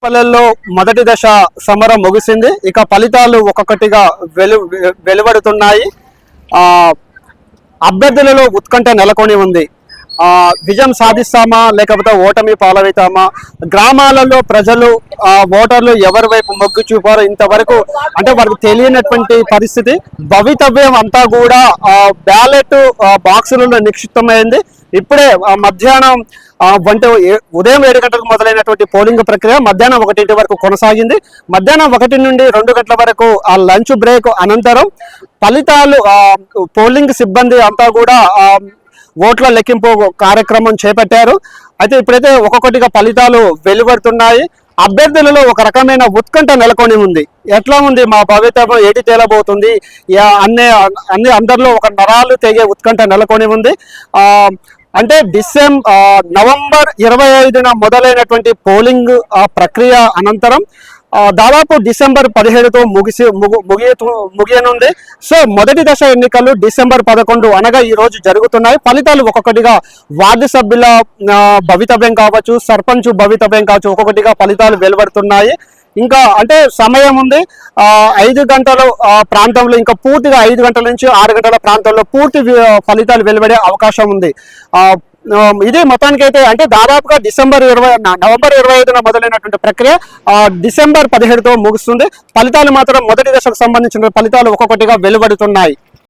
పల్లెల్లో మొదటి దశ సమరం ముగిసింది. ఇక ఫలితాలు ఒక్కొక్కటిగా వెలువడుతున్నాయి. అభ్యర్థులలో ఉత్కంఠ నెలకొని ఉంది. విజయం సాధిస్తామా లేకపోతే ఓటమి పాలవుతామా? గ్రామాలలో ప్రజలు ఓటర్లు ఎవరి వైపు మొగ్గు చూపారో ఇంతవరకు అంటే వారికి తెలియనటువంటి పరిస్థితి. భవితవ్యం అంతా కూడా బ్యాలెట్ బాక్సులలో నిక్షిప్తమైంది. ఇప్పుడే మధ్యాహ్నం ఉదయం 7 గంటలకు మొదలైనటువంటి పోలింగ్ ప్రక్రియ మధ్యాహ్నం 1 వరకు కొనసాగింది. మధ్యాహ్నం 1 నుండి 2 గంటల వరకు ఆ లంచ్ బ్రేక్ అనంతరం ఫలితాలు పోలింగ్ సిబ్బంది అంతా కూడా ఓట్ల లెక్కింపు కార్యక్రమం చేపట్టారు. అయితే ఇప్పుడైతే ఒక్కొక్కటిగా ఫలితాలు వెలువడుతున్నాయి. అభ్యర్థులలో ఒక రకమైన ఉత్కంఠ నెలకొని ఉంది. ఎట్లా ఉంది మా భవితవ్యం ఏటి తేలబోతుంది అన్ని అందరిలో ఒక నరాలు తెగే ఉత్కంఠ నెలకొని ఉంది. అంటే నవంబర్ 25న మొదలైనటువంటి పోలింగ్ ప్రక్రియ అనంతరం దాదాపు డిసెంబర్ 17తో ముగియనుంది. సో మొదటి దశ ఎన్నికలు డిసెంబర్ 11 అనగా ఈ రోజు జరుగుతున్నాయి. ఫలితాలు ఒక్కొక్కటిగా వార్డు సభ్యుల భవితవ్యం కావచ్చు, సర్పంచ్ భవితవ్యం కావచ్చు, ఒక్కొక్కటిగా ఫలితాలు వెలువడుతున్నాయి. ఇంకా అంటే సమయం ఉంది. 5 గంటల ప్రాంతంలో ఇంకా పూర్తిగా 5 గంటల నుంచి 6 గంటల ప్రాంతంలో పూర్తి ఫలితాలు వెలువడే అవకాశం ఉంది. ఇది మొత్తానికైతే అంటే దాదాపుగా నవంబర్ 25న మొదలైనటువంటి ప్రక్రియ డిసెంబర్ 17తో ముగుస్తుంది. ఫలితాలు మాత్రం మొదటి దశకు సంబంధించిన ఫలితాలు ఒక్కొక్కటిగా వెలువడుతున్నాయి.